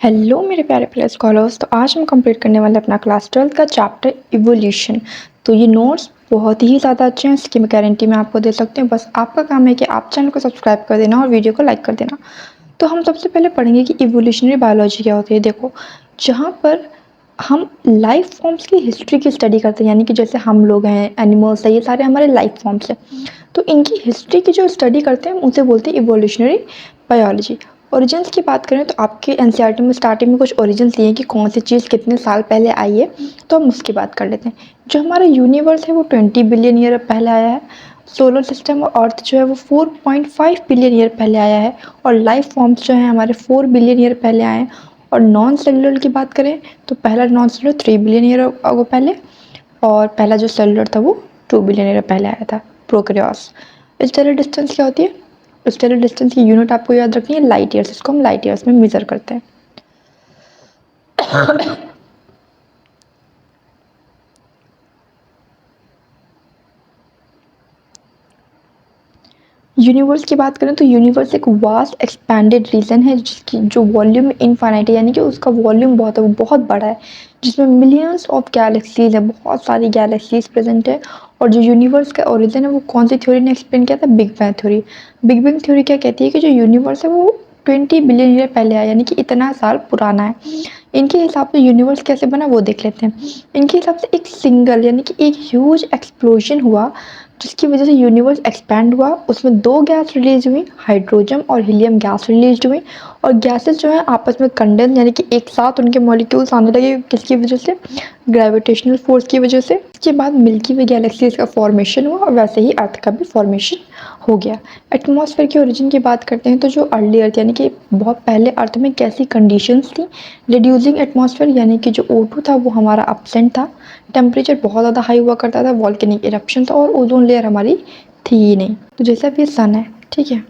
Hello मेरे प्यारे प्यारे स्कॉलर्स। तो आज हम कंप्लीट करने वाले अपना क्लास 12 का चैप्टर इवोल्यूशन। तो ये नोट्स बहुत ही ज़्यादा अच्छे हैं, इसकी मैं गारंटी मैं आपको दे सकती हूँ। बस आपका काम है कि आप चैनल को सब्सक्राइब कर देना और वीडियो को लाइक कर देना। तो हम सबसे पहले पढ़ेंगे कि इवोल्यूशनरी बायोलॉजी क्या होती है। देखो, जहाँ पर हम लाइफ फॉर्म्स की हिस्ट्री की स्टडी करते हैं, यानी कि जैसे हम लोग हैं, एनिमल्स है, ये सारे हमारे लाइफ फॉर्म्स हैं। तो इनकी हिस्ट्री की जो स्टडी करते हैं उसे बोलते हैं इवोल्यूशनरी बायोलॉजी। ओरिजिन्स की बात करें तो आपके एनसीईआरटी में स्टार्टिंग में कुछ ओरिजिन्स दिए हैं कि कौन सी चीज़ कितने साल पहले आई है। तो हम उसकी बात कर लेते हैं। जो हमारा यूनिवर्स है वो 20 बिलियन ईयर पहले आया है। सोलर सिस्टम और अर्थ जो है वो 4.5 बिलियन ईयर पहले आया है। और लाइफ फॉर्म्स जो हैं हमारे 4 बिलियन ईयर पहले आए हैं। और नॉन सेलुलर की बात करें तो पहला नॉन सेलुलर 3 बिलियन ईयर पहले, और पहला जो सेलुलर था वो 2 बिलियन ईयर पहले आया था, प्रोकैरियोट्स। स्टेलर डिस्टेंस क्या होती है? स्टेलर डिस्टेंस की यूनिट आपको याद रखनी है, लाइट ईयर्स। इसको हम लाइट ईयर्स में मेजर करते हैं। यूनिवर्स की बात करें तो यूनिवर्स एक वास्ट एक्सपैंडेड रीजन है जिसकी जो वॉल्यूम इनफाइनाइट है, यानी कि उसका वॉल्यूम बहुत है, वो बहुत बड़ा है, जिसमें मिलियंस ऑफ गैलेक्सीज है, बहुत सारी गैलेक्सीज प्रेजेंट है। और जो यूनिवर्स का ओरिजिन है वो कौन सी थ्योरी ने एक्सप्लेन किया था? Big bang theory. Big bang theory क्या कहती है कि जो यूनिवर्स है वो 20 बिलियन ईयर पहले आया, यानी कि इतना साल पुराना है। इनके हिसाब से यूनिवर्स कैसे बना वो देख लेते हैं। इनके हिसाब से एक सिंगल यानी कि एक ह्यूज एक्सप्लोजन हुआ जिसकी वजह से यूनिवर्स एक्सपैंड हुआ। उसमें दो गैस रिलीज हुई, हाइड्रोजन और हीलियम गैस रिलीज हुई। और गैसेस जो है आपस में कंडेंस यानी कि एक साथ उनके मॉलिक्यूल्स आने लगे। किसकी वजह से? ग्रेविटेशनल फोर्स की वजह से। इसके बाद मिल्की वे गैलेक्सीज का फॉर्मेशन हुआ और वैसे ही अर्थ का भी फॉर्मेशन हो गया। एटमॉस्फेयर की ओरिजिन की बात करते हैं तो जो अर्ली अर्थ यानी कि बहुत पहले अर्थ में कैसी कंडीशंस थी? रिड्यूसिंग एटमॉस्फेयर, यानी कि जो O2 था वो हमारा अपसेंट था। टेम्परेचर बहुत ज़्यादा हाई हुआ करता था, वॉल्केनिक इरप्शन था, और ओजोन लेयर हमारी थी ही नहीं। तो जैसे अब ये सन है, ठीक है,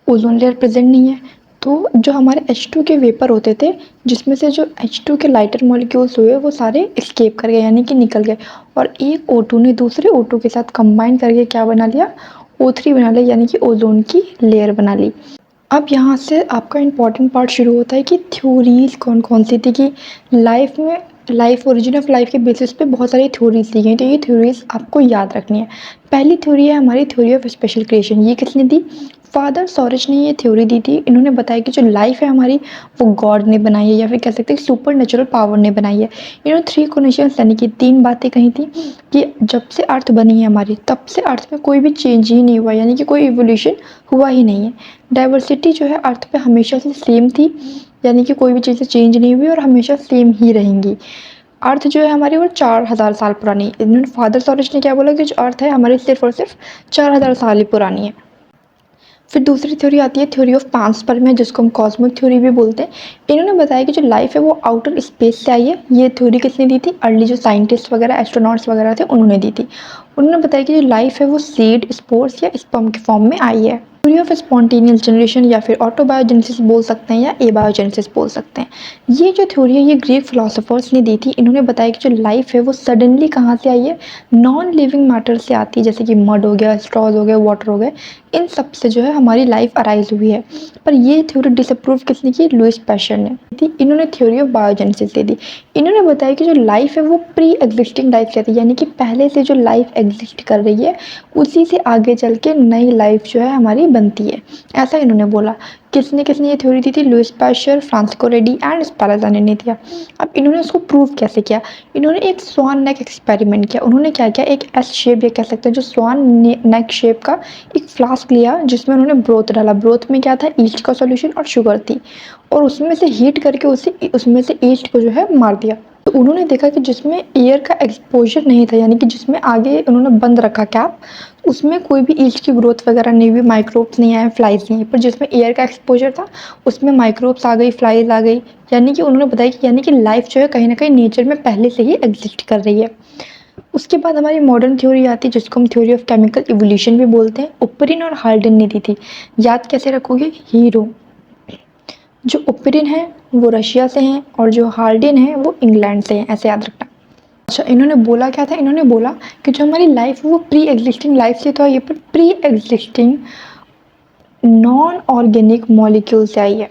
ओजोन लेयर प्रेजेंट नहीं है। तो जो हमारे H2 के वेपर होते थे, जिसमें से जो H2 के लाइटर मॉलिक्यूल्स हुए वो सारे एस्केप कर गए, यानी कि निकल गए। और एक O2 ने दूसरे O2 के साथ कंबाइन करके क्या बना लिया? O3 बना लिया, यानी कि ओजोन की लेयर बना ली। अब यहाँ से आपका इम्पॉर्टेंट पार्ट शुरू होता है कि थ्योरीज कौन कौन सी थी। कि लाइफ में लाइफ ओरिजिन ऑफ लाइफ के बेसिस पे बहुत सारी थ्योरीज दी गई। तो ये थ्योरीज आपको याद रखनी है। पहली थ्योरी है हमारी थ्योरी ऑफ स्पेशल क्रिएशन। ये किसने दी? फादर सॉरेज ने ये थ्योरी दी थी। इन्होंने बताया कि जो लाइफ है हमारी वो गॉड ने बनाई है, या फिर कह सकते हैं सुपर नेचुरल पावर ने बनाई है। इन्होंने 3 कंडीशंस यानी कि 3 बातें कही थी कि जब से अर्थ बनी है हमारी तब से अर्थ में कोई भी चेंज ही नहीं हुआ, यानी कि कोई इवोल्यूशन हुआ ही नहीं है। डाइवर्सिटी जो है अर्थ पे हमेशा से सेम थी, यानी कि कोई भी चीज़ें चेंज नहीं हुई और हमेशा सेम ही रहेंगी। अर्थ जो है हमारी वो 4000 साल पुरानी। इन्होंने फादर सॉरेज ने क्या बोला कि जो अर्थ है हमारी सिर्फ और सिर्फ 4000 साल ही पुरानी है। फिर दूसरी थ्योरी आती है थ्योरी ऑफ पांसपर्मिया, जिसको हम कॉस्मिक थ्योरी भी बोलते हैं। इन्होंने बताया कि जो लाइफ है वो आउटर स्पेस से आई है। ये थ्योरी किसने दी थी? अर्ली जो साइंटिस्ट वगैरह, एस्ट्रोनॉट्स वगैरह थे, उन्होंने दी थी। उन्होंने बताया कि जो लाइफ है वो सीड, स्पोर्स या स्पर्म के फॉर्म में आई है। थ्योरी ऑफ स्पॉन्टेनियस जनरेशन या फिर ऑटोबायोजेनेसिस बोल सकते हैं या एबायोजेनेसिस बोल सकते हैं। ये जो थ्योरी है ये ग्रीक फिलोसोफर्स ने दी थी। इन्होंने बताया कि जो लाइफ है वो सडनली कहाँ से आई है? नॉन लिविंग मैटर से आती है, जैसे कि मड हो गया, स्ट्रॉज हो गए, वाटर हो गए, इन सब से जो है हमारी लाइफ अराइज हुई है। पर ये थ्योरी डिसअप्रूव किसने की? लुईस पैस्चर ने थी। इन्होंने थ्योरी ऑफ बायोजेनेसिस दे दी। इन्होंने बताया कि जो लाइफ है वो प्री एग्जिस्टिंग लाइफ रहती है, यानी कि पहले से जो लाइफ एग्जिस्ट कर रही है उसी से आगे चल के नई लाइफ जो है हमारी बनती है, ऐसा इन्होंने बोला। किसने किसने ये थ्योरी दी थी? Louis Pasteur, Francesco Redi and Spallanzani ने दिया। अब इन्होंने उसको प्रूव कैसे किया? इन्होंने एक स्वान नेक एक्सपेरिमेंट किया। उन्होंने क्या किया? एक एस शेप या कह सकते हैं जो स्वान नेक शेप का एक फ्लास्क लिया जिसमें उन्होंने ब्रोथ डाला। ब्रोथ में क्या था? ईस्ट का सॉल्यूशन और शुगर थी, और उसमें से हीट करके उसमें से ईस्ट को जो है मार दिया। तो उन्होंने देखा कि जिसमें एयर का एक्सपोजर नहीं था, यानी कि जिसमें आगे उन्होंने बंद रखा कैप, उसमें कोई भी ईस्ट की ग्रोथ वगैरह नहीं हुई, माइक्रोब्स नहीं आए, फ्लाइज नहीं आई। पर जिसमें एयर का एक्सपोजर था उसमें माइक्रोब्स आ गई, फ्लाइज आ गई। यानी कि उन्होंने बताया कि यानी कि लाइफ जो है कहीं ना कहीं नेचर में पहले से ही एग्जिस्ट कर रही है। उसके बाद हमारी मॉडर्न थ्योरी आती है जिसको हम थ्योरी ऑफ केमिकल इवोल्यूशन भी बोलते हैं। ओपरिन और हाल्डेन ने दी थी। याद कैसे रखोगे? हीरो जो ओपरिन है वो रशिया से हैं और जो हाल्डेन है वो इंग्लैंड से हैं, ऐसे याद रखना। अच्छा, इन्होंने बोला क्या था? इन्होंने बोला कि जो हमारी लाइफ है वो प्री एग्जिस्टिंग लाइफ से तो आई है, पर pre existing non organic molecule से आई है।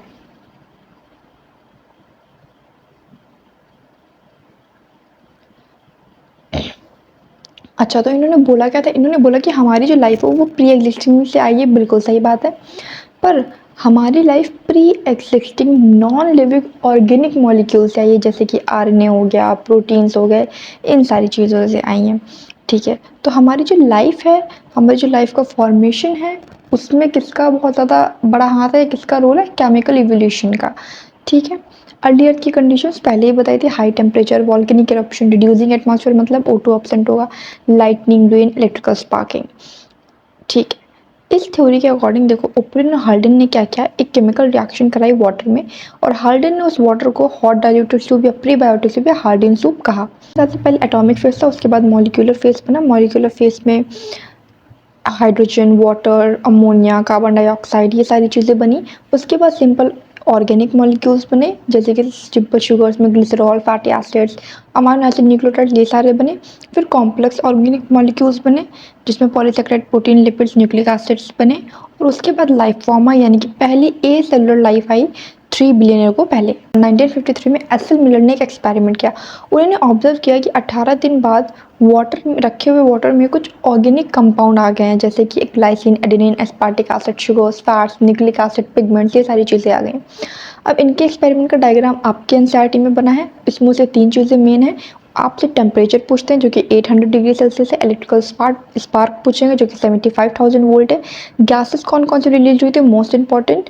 अच्छा, तो इन्होंने बोला क्या था? इन्होंने बोला कि हमारी जो लाइफ है वो प्री एग्जिस्टिंग से आई है, बिल्कुल सही बात है। पर हमारी life pre existing non living organic molecule से आई है, जैसे कि आरएनए हो गया, प्रोटीन्स हो गए, इन सारी चीज़ों से आई हैं। ठीक है, तो हमारी जो लाइफ है, हमारी जो लाइफ का फॉर्मेशन है, उसमें किसका बहुत ज़्यादा बड़ा हाथ है, किसका रोल है? केमिकल इवोल्यूशन का। ठीक है, अर्ली अर्थ की कंडीशंस पहले ही बताई थी, high temperature, volcanic eruption, reducing atmosphere मतलब O2 एब्सेंट होगा, लाइटनिंग, रेन, इलेक्ट्रिकल स्पार्किंग। ठीक है, इस थ्योरी के अकॉर्डिंग देखो, ओप्रिन और हाल्डन ने क्या किया, एक केमिकल रिएक्शन कराई वाटर में, और हाल्डन ने उस वाटर को हॉट डाइल्यूटेड सूप या प्रीबायोटिक सूप या हार्डिन सूप कहा। सबसे पहले एटॉमिक फेज था, उसके बाद मॉलिक्यूलर फेज बना। मॉलिक्यूलर फेज में hydrogen, water, ammonia, carbon dioxide, ये सारी चीज़ें बनी। उसके बाद सिंपल ऑर्गेनिक मॉलिक्यूल्स बने, जैसे कि सिंपल शुगर्स में glycerol, fatty acids, amino acid, nucleotide, ये सारे बने। फिर कॉम्प्लेक्स ऑर्गेनिक मॉलिक्यूल्स बने, जिसमें polysaccharide, protein, lipids, nucleic acids बने। और उसके बाद लाइफ फॉर्म आई, यानी कि पहली ए सेलुलर लाइफ आई 3 बिलियन ईयर को पहले। 1953 में एस एल मिलर ने एक एक्सपेरिमेंट किया। उन्होंने ऑब्जर्व किया कि 18 दिन बाद वाटर में रखे हुए वाटर में कुछ ऑर्गेनिक कंपाउंड आ गए हैं, जैसे कि glycine, adenine, aspartic acid, sugars, fats, nucleic acid, pigments, ये सारी चीज़ें आ गई। अब इनके एक्सपेरिमेंट का डायग्राम आपके एनसीईआरटी में बना है। इसमें से 3 चीज़ें मेन है। आपसे टेम्परेचर पूछते हैं जो कि 800 डिग्री सेल्सियस है, इलेक्ट्रिकल स्पार्क पूछेंगे जो कि 75,000 वोल्ट है, गैसेस कौन कौन से रिलीज हुई थी, most important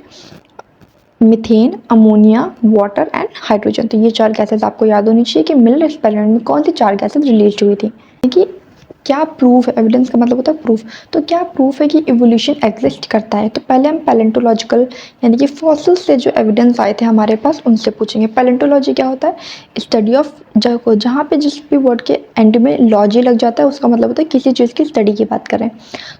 methane, ammonia, water and hydrogen. तो ये 4 गैसेस आपको याद होनी चाहिए कि मिलर एक्सपेरिमेंट में कौन सी 4 गैसेस रिलीज हुई थी। कि क्या प्रूफ है, एविडेंस का मतलब होता है प्रूफ। तो क्या प्रूफ है कि इवोल्यूशन एग्जिस्ट करता है? तो पहले हम पैलेंटोलॉजिकल यानी कि फॉसिल से जो एविडेंस आए थे हमारे पास, उनसे पूछेंगे। पैलेंटोलॉजी क्या होता है? स्टडी ऑफ जहाँ पे जिस भी वर्ड के एंड में लॉजी लग जाता है, उसका मतलब होता है किसी चीज़ की स्टडी की बात करें।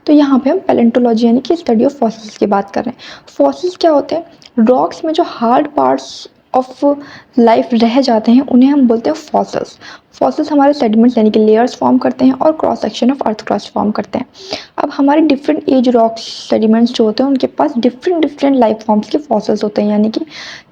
तो यहाँ पे हम पैलेंटोलॉजी यानी कि स्टडी ऑफ फॉसिल्स की बात कर रहे हैं। फॉसिल्स क्या होते हैं? रॉक्स में जो हार्ड पार्ट्स ऑफ लाइफ रह जाते हैं, उन्हें हम बोलते हैं फॉसिल्स। फॉसिल्स हमारे सेडिमेंट्स यानी कि लेयर्स फॉर्म करते हैं और cross section of earth crust form करते हैं। अब हमारे डिफरेंट एज रॉक्स सेडिमेंट्स जो होते हैं, उनके पास डिफरेंट डिफरेंट लाइफ फॉर्म्स के फॉसिल्स होते हैं, यानी कि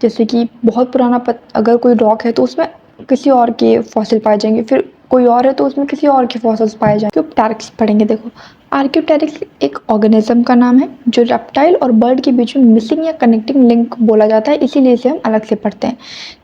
जैसे कि बहुत पुराना अगर कोई रॉक है तो उसमें किसी और के फॉसिल पाए जाएंगे, फिर कोई और है तो उसमें किसी और के फॉसिल्स पाए जाएंगे। आर्कियोप्टेरिक्स पढ़ेंगे। देखो, आर्कियोप्टेरिक्स एक ऑर्गेनिज्म का नाम है जो रेप्टाइल और बर्ड के बीच में मिसिंग या कनेक्टिंग लिंक बोला जाता है, इसीलिए इसे हम अलग से पढ़ते हैं।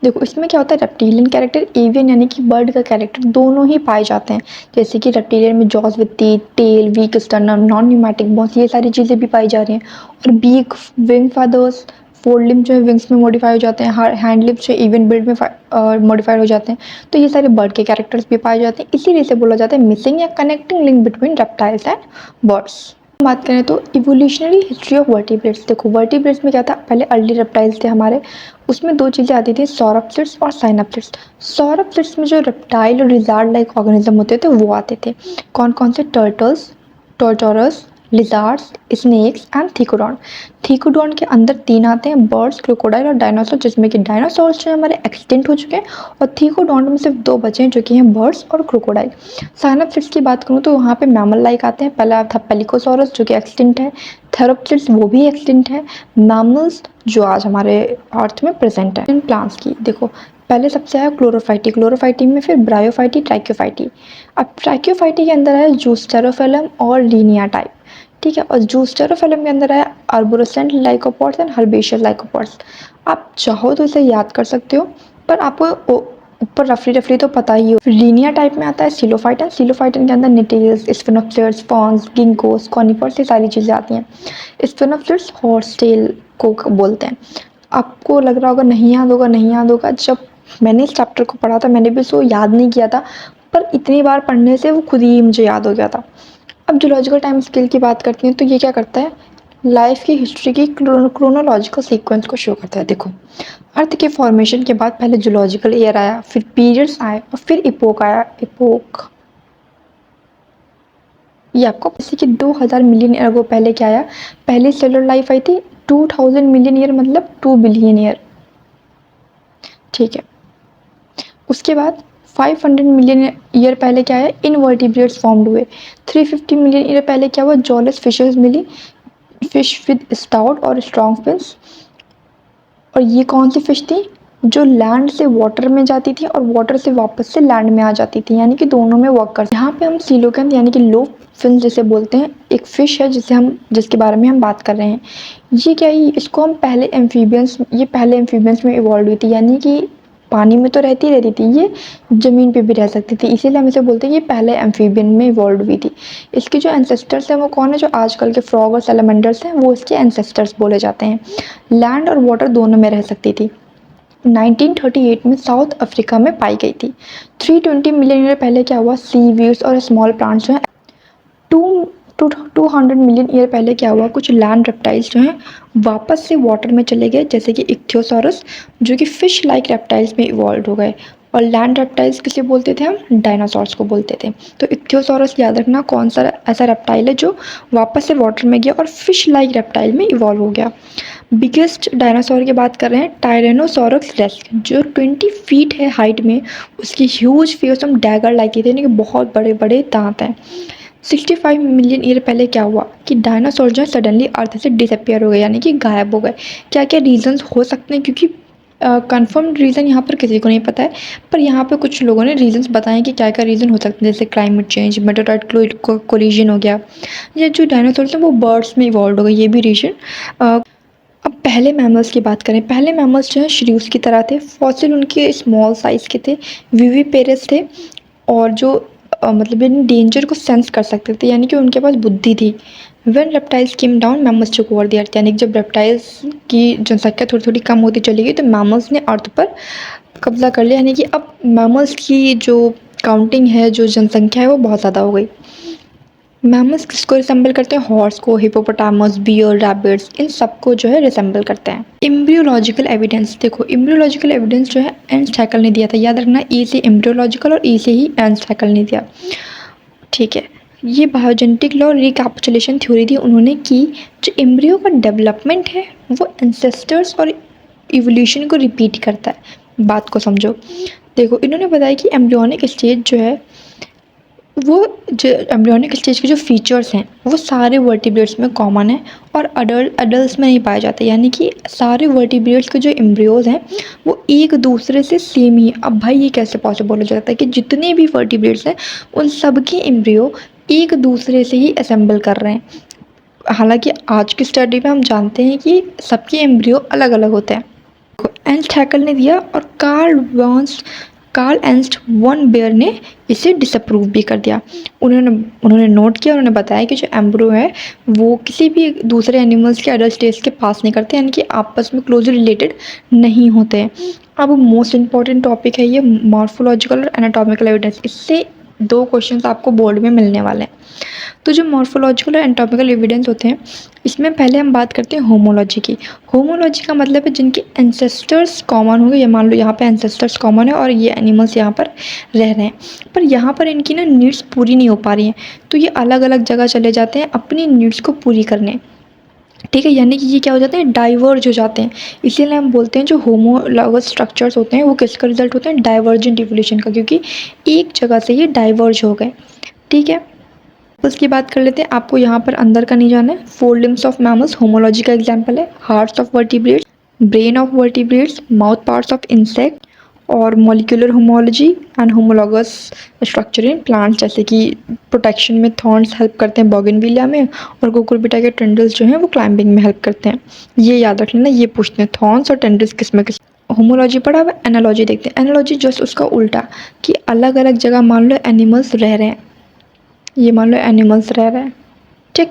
देखो, इसमें क्या होता है, रेप्टिलियन कैरेक्टर, एवियन यानी कि बर्ड का कैरेक्टर, दोनों ही पाए जाते हैं। जैसे कि रेप्टिलियन में jaws with teeth, tail, weak sternum, non pneumatic bones, ये सारी चीज़ें भी पाई जा रही हैं। और beak, wing feathers, fore limb जो है विंग्स में मॉडिफाई हो जाते हैं, हैंड लिम्स जो इवन बिल्ड में मॉडिफाइड हो जाते हैं। तो ये सारे बर्ड के कैरेक्टर्स भी पाए जाते हैं, इसीलिए इसे बोला जाता है मिसिंग या connecting link between reptiles and birds. बात करें तो इवोल्यूशनरी हिस्ट्री ऑफ वर्टिब्रेट्स। देखो, वर्टिब्रेट्स में क्या था, पहले अर्ली रेप्टाइल्स थे हमारे, उसमें 2 चीज़ें आती थी, सॉरप्सिड्स और साइनोप्सिड्स। सॉरप्सिड्स में जो रेप्टाइल और लिजार्ड लाइक ऑर्गेनिज्म होते थे वो आते थे। कौन कौन से? Turtles, tortoises, lizards, snakes and thecodont. Thecodont के अंदर 3 आते हैं, बर्ड्स, क्रोकोडाइल और डायनासोर, जिसमें कि डायनासोर्स जो है हमारे एक्सटिंक्ट हो चुके हैं, और थीकोडॉन में सिर्फ 2 बचे हैं जो कि हैं बर्ड्स और क्रोकोडाइल। साइनोप्सिड्स की बात करूँ तो वहाँ पे मैमल लाइक आते हैं। पहला था पेलिकोसॉरस जो कि एक्सटिंक्ट है, थेरोप्सिड्स वो भी एक्सटिंक्ट है, मैमल्स जो आज हमारे अर्थ में प्रेजेंट है। इन प्लांट्स की देखो, पहले सबसे आया क्लोरोफाइटी, क्लोरोफाइटी में फिर ब्रायोफाइटी, ट्राइक्योफाइटी। अब ट्राइक्योफाइटी के अंदर आया जूस्टेरोफिलम और लीनिया टाइप। ठीक है, और जूस्टेरोफिलम के अंदर आया आर्बोरेसेंट लाइकोपॉड्स एंड हर्बेशियस लाइकोपॉड्स। आप चाहो तो इसे याद कर सकते हो, पर आपको ऊपर रफली रफली तो पता ही हो। लीनिया टाइप में आता है सिलोफाइटन। सिलोफाइटन के अंदर निटिल्स, स्फिनोप्सिड्स, फर्न्स, गिंकोस, कॉनिफर्स, ये सारी चीज़ें आती हैं। स्फिनोप्सिड्स हॉर्स टेल को बोलते हैं। आपको लग रहा होगा नहीं याद होगा, नहीं याद होगा, जब मैंने इस चैप्टर को पढ़ा था मैंने भी इसको याद नहीं किया था, पर इतनी बार पढ़ने से वो खुद ही मुझे याद हो गया था। अब जूलॉजिकल टाइम स्केल की बात करते हैं तो ये क्या करता है, लाइफ की हिस्ट्री की क्रोनोलॉजिकल सीक्वेंस को शो करता है। देखो, अर्थ के फॉर्मेशन के बाद पहले जूलॉजिकल ईयर आया, फिर पीरियड्स आए और फिर इपोक आया। इपोक ये आपको जैसे कि 2000 मिलियन ईयर अगो पहले क्या आया, पहली सेलुलर लाइफ आई थी 2000 मिलियन ईयर मतलब 2 बिलियन ईयर। ठीक है, उसके बाद 500 मिलियन ईयर पहले क्या है, इनवर्टिब्रेट्स फॉर्म्ड हुए। 350 मिलियन ईयर पहले क्या हुआ, जॉलेस फिशेस मिली, फिश विद स्टाउट और स्ट्रॉन्ग फिन्स। और ये कौन सी फिश थी, जो लैंड से वाटर में जाती थी और वाटर से वापस से लैंड में आ जाती थी, यानी कि दोनों में वर्क करती। यहाँ पे हम सीलोकैंथ यानी कि लो फिन जिसे बोलते हैं, एक फ़िश है जिसके बारे में हम बात कर रहे हैं। ये क्या है, इसको हम पहले एम्फीबियंस में इवॉल्व हुई थी, यानी कि पानी में तो रहती थी, ये ज़मीन पे भी रह सकती थी, इसीलिए हम इसे बोलते हैं ये पहले एम्फीबियन में इवॉल्व हुई थी। इसके जो एंसेस्टर्स हैं वो कौन है, जो आजकल के फ्रॉग और सैलमेंडर्स हैं वो इसके एंसेस्टर्स बोले जाते हैं। लैंड और वाटर दोनों में रह सकती थी। 1938 में साउथ अफ्रीका में पाई गई थी। 320 मिलियन ईयर पहले क्या हुआ, सी वीड्स और स्मॉल प्लांट्स जो हैं, टू 200 मिलियन ईयर पहले क्या हुआ, कुछ लैंड रेप्टाइल्स जो हैं वापस से वाटर में चले गए, जैसे कि इक्थियोसॉरस जो कि फिश लाइक रेप्टाइल्स में इवॉल्व हो गए। और लैंड रेप्टाइल्स किसे बोलते थे हम, डायनासोर्स को बोलते थे। तो इक्थियोसॉरस याद रखना कौन सा ऐसा रेप्टाइल है जो वापस से वाटर में गया और फिश लाइक रेप्टाइल में इवॉल्व हो गया। बिगेस्ट डायनासोर की बात कर रहे हैं, टायरेनोसोरस रेक्स जो 20 फीट है हाइट में, उसकी ह्यूज फेसम डैगर लाइक थी, यानी कि बहुत बड़े बड़े दांत हैं। 65 मिलियन ईयर पहले क्या हुआ कि डायनासोर जो है सडनली अर्थ से डिसअपियर हो गए, यानी कि गायब हो गए। क्या क्या रीजंस हो सकते हैं, क्योंकि कंफर्म रीज़न यहाँ पर किसी को नहीं पता है, पर यहाँ पे कुछ लोगों ने रीजंस बताए कि क्या क्या रीज़न हो सकते हैं, जैसे क्लाइमेट चेंज, मेटेओराइट कोलिजन हो गया, या जो डायनासोर हैं वो बर्ड्स में इवॉल्व हो गए, ये भी रीजन। अब पहले मैमल्स की बात करें, पहले मैमल्स जो हैं श्रीव्स की तरह थे, फॉसिल उनके स्मॉल साइज़ के थे, विविपेरस थे, और जो मतलब इन डेंजर को सेंस कर सकते थे, यानी कि उनके पास बुद्धि थी। When reptiles came down mammals took over the earth, यानी कि जब रेप्टाइल्स की जनसंख्या थोड़ी थोड़ी कम होती चली गई तो मैमल्स ने अर्थ पर कब्जा कर लिया, यानी कि अब मैमल्स की जो काउंटिंग है, जो जनसंख्या है वो बहुत ज़्यादा हो गई। मैमल्स किसको रिसेंबल करते हैं, हॉर्स को, हिपोपोटामस, बियर, रैबिट्स, इन सबको जो है रिसेंबल करते हैं। एम्ब्रियोलॉजिकल एविडेंस, देखो एम्ब्रियोलॉजिकल एविडेंस जो है एंस हैकल ने दिया था, याद रखना ए से एम्ब्रियोलॉजिकल और ई से ही एंस हैकल ने दिया, ठीक है। ये बायोजेनेटिक लॉ रिकैपिचुलेशन थ्योरी थी उन्होंने की, जो एम्ब्रियो का डेवलपमेंट है वो एंसेस्टर्स और इवोल्यूशन को रिपीट करता है। बात को समझो, देखो इन्होंने बताया कि एम्ब्रियोनिक स्टेज जो है वो, जो एम्ब्रियोनिक स्टेज के जो फीचर्स हैं वो सारे वर्टिब्रेट्स में कॉमन है और अडल्ट्स में नहीं पाए जाते, यानी कि सारे वर्टिब्रेट्स के जो एम्ब्रियोज हैं वो एक दूसरे से सेम ही है। अब भाई ये कैसे पॉसिबल हो जाता है कि जितने भी वर्टिब्रेट्स हैं उन सब के एम्ब्रियो एक दूसरे से ही असेंबल कर रहे हैं, हालांकि आज की स्टडी में हम जानते हैं कि सबके एम्ब्रियो अलग अलग होते हैं। एंस्ट हैकल ने दिया और कार्ल एंस्ट वन बेयर ने इसे डिसअप्रूव भी कर दिया। उन्होंने नोट किया, उन्होंने बताया कि जो एम्ब्रियो है वो किसी भी दूसरे एनिमल्स के अडल्ट स्टेज के पास नहीं करते, यानी कि आपस में क्लोजली रिलेटेड नहीं होते हैं। अब मोस्ट इम्पॉर्टेंट टॉपिक है ये मॉर्फोलॉजिकल और एनाटॉमिकल एविडेंस, इससे 2 क्वेश्चंस आपको बोर्ड में मिलने वाले हैं। तो जो मॉर्फोलॉजिकल और एनाटॉमिकल एविडेंस होते हैं, इसमें पहले हम बात करते हैं होमोलॉजी की। होमोलॉजी का मतलब है जिनके एंसेस्टर्स कॉमन होंगे, या मान लो यहाँ पे एंसेस्टर्स कॉमन है और ये एनिमल्स यहाँ पर रह रहे हैं, पर यहाँ पर इनकी ना नीड्स पूरी नहीं हो पा रही हैं, तो ये अलग अलग जगह चले जाते हैं अपनी नीड्स को पूरी करने, ठीक है। यानी कि ये क्या हो जाते हैं, डाइवर्ज हो जाते हैं। इसीलिए हम बोलते हैं जो होमोलॉगस स्ट्रक्चर्स होते हैं वो किसका रिजल्ट होते हैं, डाइवर्जेंट इवोल्यूशन का, क्योंकि एक जगह से ये डाइवर्ज हो गए, ठीक है। उसकी बात कर लेते हैं, आपको यहाँ पर अंदर का नहीं जाना है। 4 लिम्स ऑफ मैमल्स होमोलॉजी का एग्जाम्पल है, hearts of vertebrates, brain of vertebrates, mouth parts of insect, और molecular homology and homologous structure in plants, जैसे कि प्रोटेक्शन में थॉर्न्स हेल्प करते हैं बोगनविलिया में, और कुकुरबिटा के टेंडल्स जो हैं वो क्लाइंबिंग में हेल्प करते हैं। ये याद रख लेना, ये पूछते हैं थॉर्न्स और टेंडल्स किस में किस। होमोलॉजी पढ़ा, अब एनालॉजी देखते हैं। एनालॉजी जस्ट उसका उल्टा, कि अलग अलग जगह मान लो एनिमल्स रह रहे हैं, ये मान लो एनिमल्स रह रहे हैं, ठीक।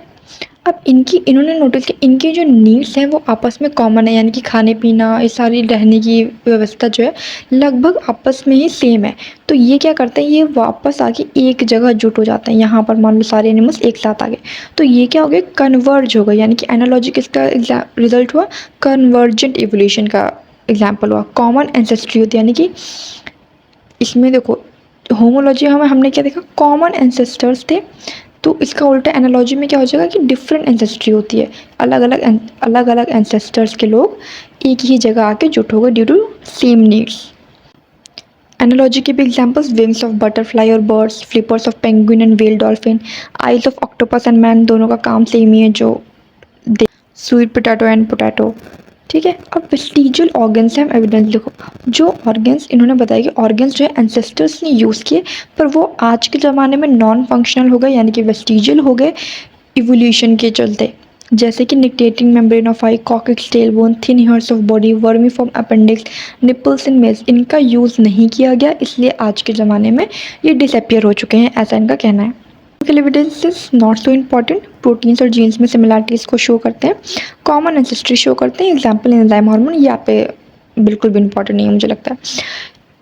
अब इन्होंने नोटिस किया इनकी जो नीड्स हैं वो आपस में कॉमन है, यानी कि खाने पीना, ये सारी रहने की व्यवस्था जो है लगभग आपस में ही सेम है। तो ये क्या करते हैं, ये वापस आके एक जगह जुट हो जाते हैं। यहाँ पर मान लो सारे एनिमल्स एक साथ आ गए, तो ये क्या हो गया, कन्वर्ज हो गए, यानी कि एनालॉजी किसका रिजल्ट हुआ, कन्वर्जेंट इवोल्यूशन का एग्जाम्पल हुआ। कॉमन एंसेस्ट्री होती है, यानी कि इसमें देखो होमोलॉजी हमने क्या देखा, कॉमन एंसेस्टर्स थे, तो इसका उल्टा एनालॉजी में क्या हो जाएगा कि डिफरेंट एंसेस्ट्री होती है, अलग अलग एंसेस्टर्स के लोग एक ही जगह आके जुट हो गए due to same needs. Analogy के भी एग्जांपल्स, विंग्स ऑफ बटरफ्लाई और birds, flippers of penguin and whale dolphin, eyes of octopus and man, दोनों का काम सेम ही है, जो स्वीट पोटैटो एंड पोटैटो। ठीक है। अब वेस्टिजियल ऑर्गन्स हैं, एविडेंस लिखो। जो ऑर्गन्स इन्होंने बताया कि ऑर्गन्स जो है एंसेस्टर्स ने यूज़ किए, पर वो आज के ज़माने में नॉन फंक्शनल हो गए, यानी कि वेस्टिजियल हो गए इवोल्यूशन के चलते। जैसे कि nictitating membrane of eye, coccyx tailbone, thin hairs of body, vermiform appendix, nipples in males, इनका यूज़ नहीं किया गया, इसलिए आज के ज़माने में ये डिसअपियर हो चुके हैं, ऐसा इनका कहना है। Evidence is not so important. Proteins और जीन्स में सिमिलरिटीज़ को शो करते हैं, कॉमन एंसेस्ट्री शो करते हैं, एग्जाम्पल एंजाइम हार्मोन, यहाँ पे बिल्कुल भी इम्पॉर्टेंट नहीं है मुझे लगता है।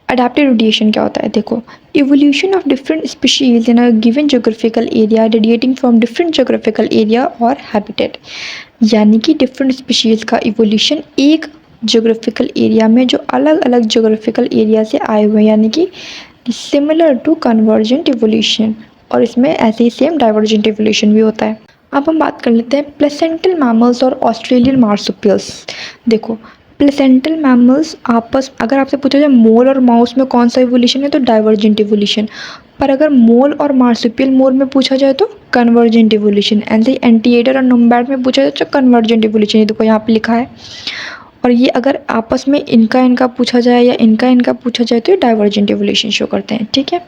अडेप्टिव रेडिएशन क्या होता है, देखो। Evolution of different species in a given geographical area radiating from different geographical area और हैबिटेट, यानी कि डिफरेंट स्पीशीज़ का इवोल्यूशन एक जोग्राफिकल एरिया में जो अलग अलग जोग्राफिकल एरिया से आए हुए हैं, यानी कि सिमिलर टू कन्वर्जेंट इवोल्यूशन, और इसमें ऐसे ही सेम डाइवर्जेंट इवोल्यूशन भी होता है। अब हम बात कर लेते हैं प्लेसेंटल मैमल्स और ऑस्ट्रेलियन मार्सुपियल्स। देखो, प्लेसेंटल मैमल्स आपस, अगर आपसे पूछा जाए मोल और माउस में कौन सा इवोल्यूशन है, तो डाइवर्जेंट इवोल्यूशन। पर अगर मोल और मार्सुपियल मोल में पूछा जाए तो कन्वर्जेंट इवोल्यूशन। ऐसे एंटीएटर और नोमैड में पूछा जाए तो कन्वर्जेंट इवोल्यूशन। ये देखो यहाँ पे लिखा है। और ये अगर आपस में इनका इनका पूछा जाए या इनका इनका पूछा जाए तो ये डाइवर्जेंट इवोल्यूशन शो करते हैं, ठीक है।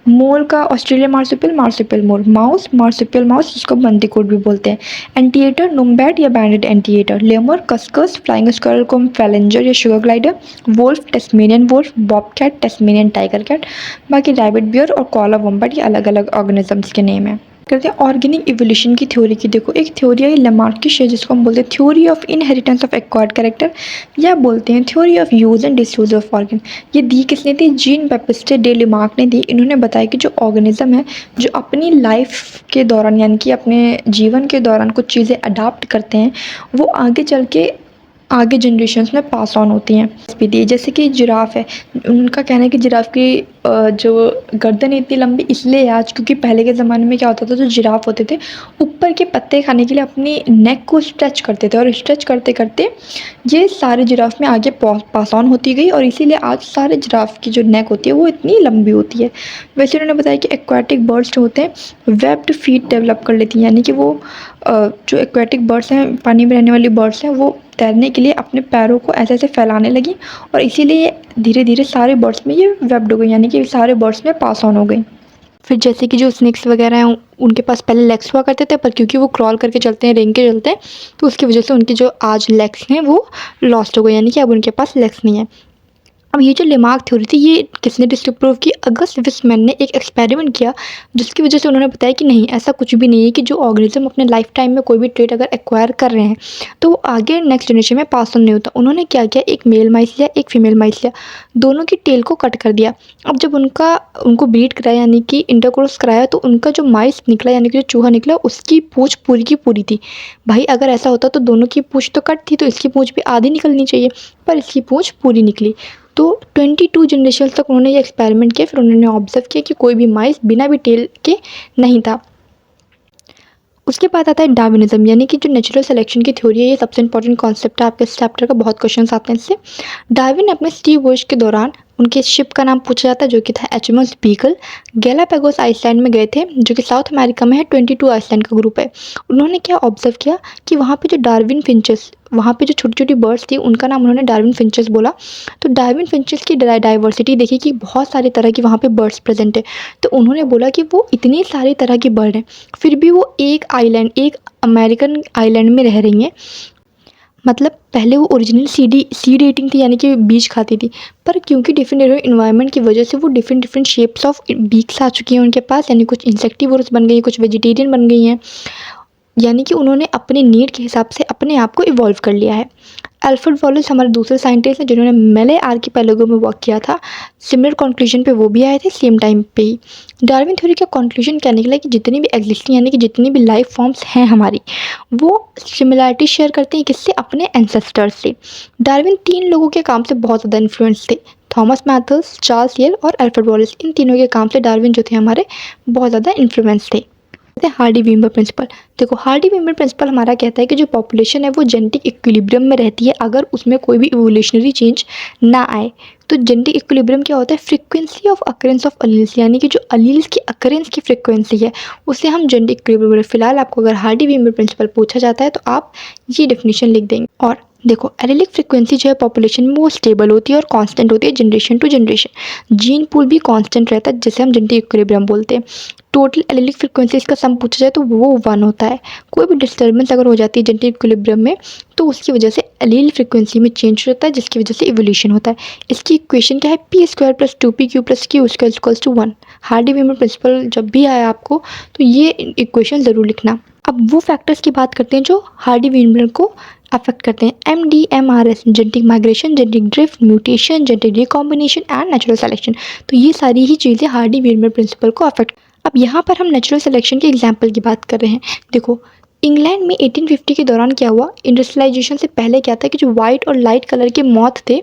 मोल का Australia marsupial, marsupial mole, mouse marsupial mouse, जिसको बंदीकोट भी बोलते हैं। एंटीएटर नोमैड या banded anteater, lemur cuscus, flying squirrel को हम फैलेंजर या sugar glider, wolf Tasmanian wolf, bobcat Tasmanian tiger cat, बाकी रैबिट बियर और कोआला वोम्बैट, ये अलग अलग ऑर्गेनिजम्स के नेम है। करते हैं ऑर्गेनिक इवोल्यूशन की थ्योरी की। देखो, एक थ्योरी है लेमार्किश है, जिसको हम बोलते हैं theory of inheritance of acquired character, या बोलते हैं theory of use and disuse of organ. ये दी किसने थी? जीन बैप्टिस्ट डे लेमार्क ने दी। इन्होंने बताया कि जो ऑर्गेनिज्म है जो अपनी लाइफ के दौरान, यानी कि अपने जीवन के दौरान कुछ चीज़ें अडाप्ट करते हैं, वो आगे चल के आगे जनरेशन्स में पास ऑन होती हैं स्पीडी। जैसे कि जिराफ है, उनका कहना है कि जिराफ की जो गर्दन है इतनी लंबी इसलिए है आज, क्योंकि पहले के ज़माने में क्या होता था, जो जिराफ होते थे ऊपर के पत्ते खाने के लिए अपनी नेक को स्ट्रेच करते थे, और स्ट्रेच करते करते ये सारे जिराफ में आगे पास ऑन होती गई, और इसीलिए आज सारे जिराफ की जो नेक होती है वो इतनी लंबी होती है। वैसे उन्होंने बताया कि एक्वाटिक बर्ड्स जो होते हैं वेब्ड फीट डेवलप कर लेती हैं, यानी कि वो जो एक्वाटिक बर्ड्स हैं, पानी में रहने वाली बर्ड्स हैं, वो तैरने के लिए अपने पैरों को ऐसे ऐसे फैलाने लगी, और इसीलिए धीरे धीरे सारे बर्ड्स में ये वेब्ड हो गई, यानी कि सारे बर्ड्स में पास ऑन हो गई। फिर जैसे कि जो स्नेक्स वगैरह हैं, उनके पास पहले लेग्स हुआ करते थे, पर क्योंकि वो क्रॉल करके चलते हैं, रेंग के चलते हैं, तो उसकी वजह से उनके जो आज लेग्स हैं वो लॉस्ट हो गए, यानी कि अब उनके पास लेग्स नहीं है। अब ये जो लेमार्क थ्योरी थी, ये किसने डिस्प्रूव की? अगस्त विस्मैन ने एक एक्सपेरिमेंट किया, जिसकी वजह से उन्होंने बताया कि नहीं, ऐसा कुछ भी नहीं है कि जो ऑर्गेनिज्म अपने लाइफ टाइम में कोई भी ट्रेट अगर एक्वायर कर रहे हैं तो वो आगे नेक्स्ट जनरेशन में पास ऑन नहीं होता। उन्होंने क्या किया, एक मेल माइस लिया, एक फीमेल माइस लिया, दोनों की टेल को कट कर दिया। अब जब उनको ब्रीड कराया, यानी कि इंटरकोर्स कराया, तो उनका जो माइस निकला, यानी कि जो चूहा निकला, उसकी पूँछ पूरी की पूरी थी। भाई अगर ऐसा होता तो दोनों की पूँछ तो कट थी, तो इसकी पूँछ भी आधी निकलनी चाहिए, पर इसकी पूँछ पूरी निकली। तो 22 जनरेशन तक उन्होंने ये एक्सपेरिमेंट किया। फिर उन्होंने ऑब्जर्व किया कि कोई भी माइस बिना भी टेल के नहीं था। उसके बाद आता है डार्विनिज्म, यानी कि जो नेचुरल सिलेक्शन की थ्योरी है, ये सबसे इंपॉर्टेंट कॉन्सेप्ट है आपके इस चैप्टर का, बहुत क्वेश्चंस आते हैं इससे। डार्विन अपने स्टीव वॉयज के दौरान उनके शिप का नाम पूछा जाता है, जो कि था एचएमएस बीगल, गैलापागोस आइसलैंड में गए थे, जो कि साउथ अमेरिका में है। 22 आइसलैंड का ग्रुप है। उन्होंने क्या ऑब्जर्व किया कि वहाँ पे जो डार्विन फिंचेस, वहाँ पे जो छोटी छोटी बर्ड्स थी, उनका नाम उन्होंने डार्विन फिंचेस बोला। तो डार्विन फिंचेस की डाइवर्सिटी देखी कि बहुत सारी तरह की वहाँ पे बर्ड्स प्रेजेंट है। तो उन्होंने बोला कि वो इतनी सारी तरह की बर्ड हैं, फिर भी वो एक अमेरिकन आइलैंड में रह रही हैं। मतलब पहले वो ओरिजिनल सीड ईटिंग थी, यानी कि बीज खाती थी, पर क्योंकि डिफरेंट इन्वायरमेंट की वजह से वो डिफरेंट शेप्स ऑफ बीक्स आ चुकी हैं उनके पास, यानी कुछ इंसेक्टिवोरस बन गई हैं, कुछ वेजिटेरियन बन गई हैं, यानी कि उन्होंने अपने नीड के हिसाब से अपने आप को इवॉल्व कर लिया है। अल्फ्रेड वॉलेस हमारे दूसरे साइंटिस्ट हैं, जिन्होंने मेले आर्किपेलागो में वर्क किया था। सिमिलर कंक्लूजन पे वो भी आए थे सेम टाइम पे ही। डार्विन थ्योरी का कंक्लूजन क्या निकला कि जितनी भी एग्जिस्टिंग, यानी कि जितनी भी लाइफ फॉर्म्स हैं हमारी, वो सिमिलरिटी शेयर करते हैं किससे? अपने एंसेस्टर्स से। डार्विन 3 लोगों के काम से बहुत ज़्यादा इन्फ्लुएंस थे, थॉमस मैथल्स, चार्ल्स यल और अल्फ्रेड वॉलेस। इन तीनों के काम से डार्विन जो थे हमारे बहुत ज़्यादा इन्फ्लुएंस थे। Hardy Weinberg principle. देखो, हार्डी वीमर प्रिंसिपल हमारा कहता है कि जो पॉपुलेशन है वो जेनेटिक इक्विलिब्रियम में रहती है अगर उसमें कोई भी इवोल्यूशनरी चेंज ना आए। तो जेनेटिक इक्विलिब्रियम क्या होता है? Frequency of occurrence of alleles, यानी कि जो अलील्स की अकरेंस की फ्रीक्वेंसी है उसे हम जेनेटिक इक्विलिब्रियम। फिलहाल आपको अगर हार्डी वीमर प्रिंसिपल पूछा जाता है तो आप ये डेफिनेशन लिख देंगे। और देखो एलिलिक फ्रिक्वेंसी जो है पॉपुलेशन में वो स्टेबल होती है और कांस्टेंट होती है generation to generation. Gene pool भी कांस्टेंट रहता है जिसे हम जेनेटिक इक्विलिब्रियम बोलते हैं। टोटल एलिलिक फ्रिक्वेंसी का सम पूछा जाए तो वो 1 होता है। कोई भी डिस्टर्बेंस अगर हो जाती है जेनेटिक इक्विलिब्रियम में तो उसकी वजह से एलील फ्रिक्वेंसी में चेंज होता है जिसकी वजह से इवोल्यूशन होता है। इसकी इक्वेशन क्या है, p² + 2pq + q² = 1। Hardy-Weimar principal जब भी आया आपको तो ये इक्वेशन ज़रूर लिखना। अब वो फैक्टर्स की बात करते हैं जो हार्डी-वीमर को अफेक्ट करते हैं। MDMRS genetic migration, genetic drift, mutation, genetic recombination and natural selection. तो ये सारी ही चीज़ें हार्डी-वीमर प्रिंसिपल को अफेक्ट। अब यहाँ पर हम नेचुरल सिलेक्शन के एग्जाम्पल की बात कर रहे हैं। देखो इंग्लैंड में 1850 के दौरान क्या हुआ, इंडस्ट्रियलाइजेशन से पहले क्या था कि जो वाइट और लाइट कलर के मॉथ थे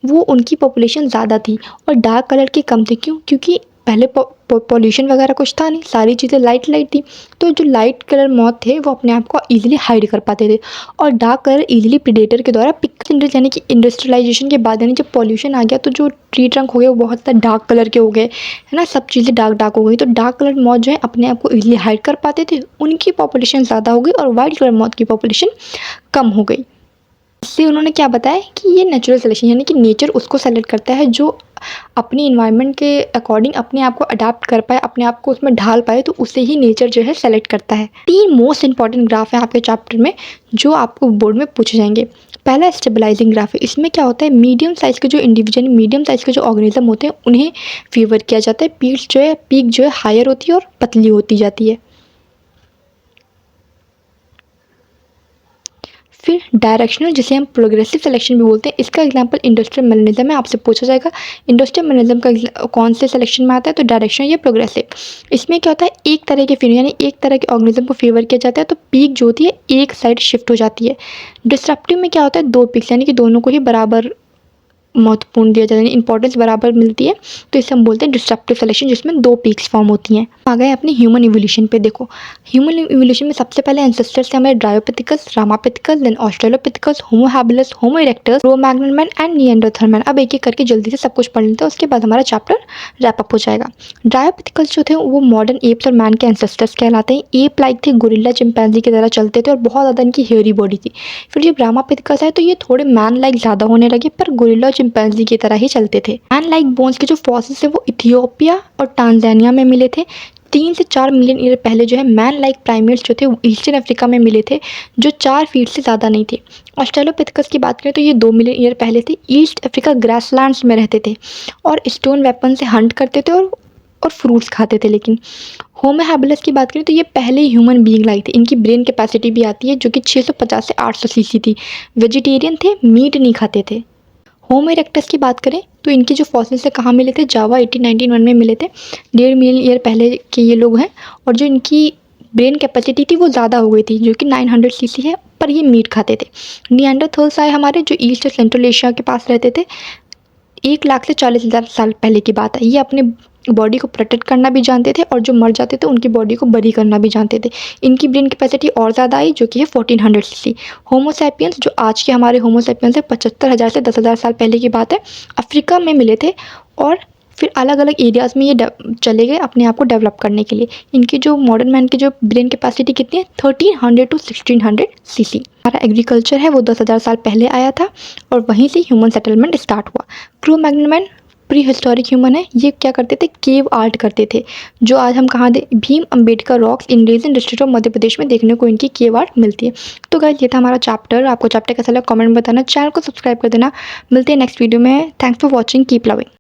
वो उनकी पॉपुलेशन ज़्यादा थी और डार्क कलर के कम थे। क्यों? क्योंकि पहले पॉल्यूशन वगैरह कुछ था नहीं, सारी चीज़ें लाइट लाइट थी। तो जो लाइट कलर मॉथ थे वो अपने आप को ईजिली हाइड कर पाते थे और डार्क कलर ईजिली प्रीडेटर के द्वारा पिक। यानी कि इंडस्ट्रियलाइजेशन के बाद यानी जब पॉल्यूशन आ गया तो जो ट्री ट्रंक हो गए वो बहुत डार्क कलर के हो गए, है ना, सब चीज़ें डार्क डार्क हो गई। तो डार्क कलर मॉथ जो है अपने आप को ईजिली हाइड कर पाते थे, उनकी पॉपुलेशन ज़्यादा हो गई और वाइट कलर मॉथ की पॉपुलेशन कम हो गई। इससे उन्होंने क्या बताया कि ये नेचुरल सिलेक्शन यानी कि नेचर उसको सेलेक्ट करता है जो अपनी इन्वायरमेंट के अकॉर्डिंग अपने आप को अडाप्ट कर पाए, अपने आप को उसमें ढाल पाए, तो उसे ही नेचर जो है सेलेक्ट करता है। 3 मोस्ट इंपॉर्टेंट ग्राफ हैं आपके चैप्टर में जो आपको बोर्ड में पूछे जाएंगे। पहला स्टेबलाइजिंग ग्राफ है। इसमें क्या होता है, मीडियम साइज़ के जो इंडिविजुअल, मीडियम साइज़ के जो ऑर्गेनिज्म होते हैं उन्हें फेवर किया जाता है। पीक जो है हायर होती है और पतली होती जाती है। फिर डायरेक्शनल जिसे हम प्रोग्रेसिव सिलेक्शन भी बोलते हैं, इसका एग्जांपल इंडस्ट्रियल मेलेनिज्म में आपसे पूछा जाएगा। इंडस्ट्रियल मेलेनिज्म का कौन से सिलेक्शन में आता है, तो डायरेक्शनल या प्रोग्रेसिव। इसमें क्या होता है, एक तरह के फीमेल यानी एक तरह के ऑर्गेनिज्म को फेवर किया जाता है तो पीक जो होती है एक साइड शिफ्ट हो जाती है। डिस्ट्रप्टिव में क्या होता है, 2 पीक्स यानी कि दोनों को ही बराबर महत्वपूर्ण दिया जाता है, इंपॉर्टेंस बराबर मिलती है, तो इसे हम बोलते हैं डिस्ट्रप्टिव सिलेक्शन जिसमें 2 पीक्स फॉर्म होती हैं। आ गए अपने ह्यूमन इवोल्यूशन पे। देखो ह्यूमन इवोल्यूशन में सबसे पहले एंसेस्टर्स थे हमारे Dryopithecus, Ramapithecus, then Australopithecus, Homo habilis, Homo erectus, Cro Magnon man and Neanderthal man. अब एक एक करके जल्दी से सब कुछ पढ़ लेते हैं, उसके बाद हमारा चैप्टर रैप अप हो जाएगा। ड्रायोपिथिकस जो थे वो मॉडर्न एप्स और मैन के एंसेस्टर्स कहलाते हैं। एप लाइक थे, गोरिल्ला चिंपैंजी की तरह चलते थे और बहुत ज़्यादा इनकी हेयरी बॉडी थी। फिर जब रामापिथिकस है तो ये थोड़े मैन लाइक ज़्यादा होने लगे पर गोरिल्ला और चिंपैंजी की तरह ही चलते थे। मैन लाइक बोन्स के जो फॉसिल्स है वो इथियोपिया और टांजानिया में मिले थे। 3 से 4 मिलियन ईयर पहले जो है मैन लाइक प्राइमेट्स जो थे वो ईस्टर्न अफ्रीका में मिले थे जो 4 फीट से ज़्यादा नहीं थे। ऑस्ट्रेलोपिथेकस की बात करें तो ये 2 मिलियन ईयर पहले थे, ईस्ट अफ्रीका ग्रासलैंड्स में रहते थे और स्टोन वेपन से हंट करते थे और फ्रूट्स खाते थे। लेकिन होमो हैबिलिस की बात करें तो ये पहले ह्यूमन बीइंग लाइक थे। इनकी ब्रेन कैपेसिटी भी आती है जो कि 650 से 800 सीसी थी। वेजिटेरियन थे, मीट नहीं खाते थे। होमो इरेक्टस की बात करें तो इनके जो फॉसिल्स से कहाँ मिले थे, जावा 1891 में मिले थे। 1.5 मिलियन ईयर पहले के ये लोग हैं और जो इनकी ब्रेन कैपेसिटी थी वो ज़्यादा हो गई थी जो कि 900 सीसी है, पर ये मीट खाते थे। निएंडरथल्स आए हमारे जो ईस्ट और सेंट्रल एशिया के पास रहते थे। 1 लाख से 40,000 साल पहले की बात है। ये अपने बॉडी को प्रोटेक्ट करना भी जानते थे और जो मर जाते थे उनकी बॉडी को बरी करना भी जानते थे। इनकी ब्रेन कैपेसिटी और ज़्यादा आई जो कि है 1400 सीसी। होमोसैपियंस जो आज के हमारे होमोसैपियंस है 75,000 से 10,000 साल पहले की बात है, अफ्रीका में मिले थे और फिर अलग अलग एरियाज़ में ये चले गए अपने आप को डेवलप करने के लिए। इनकी जो मॉडर्न मैन की जो ब्रेन कैपेसिटी कितनी है, 1300 to 1600 सीसी। हमारा एग्रीकल्चर है वो 10,000 साल पहले आया था और वहीं से ह्यूमन सेटलमेंट स्टार्ट हुआ। Cro-Magnon man pre historic human है। ये क्या करते थे, केव आर्ट करते थे जो आज हम कहाँ दे Bhim Ambedkar rocks in region district of Madhya Pradesh में देखने को इनकी केव आर्ट मिलती है। तो गाइस ये था हमारा चैप्टर। आपको चैप्टर कैसा लगा कमेंट में बताना, चैनल को सब्सक्राइब कर देना। मिलते हैं नेक्स्ट वीडियो में। Thanks for watching, keep loving.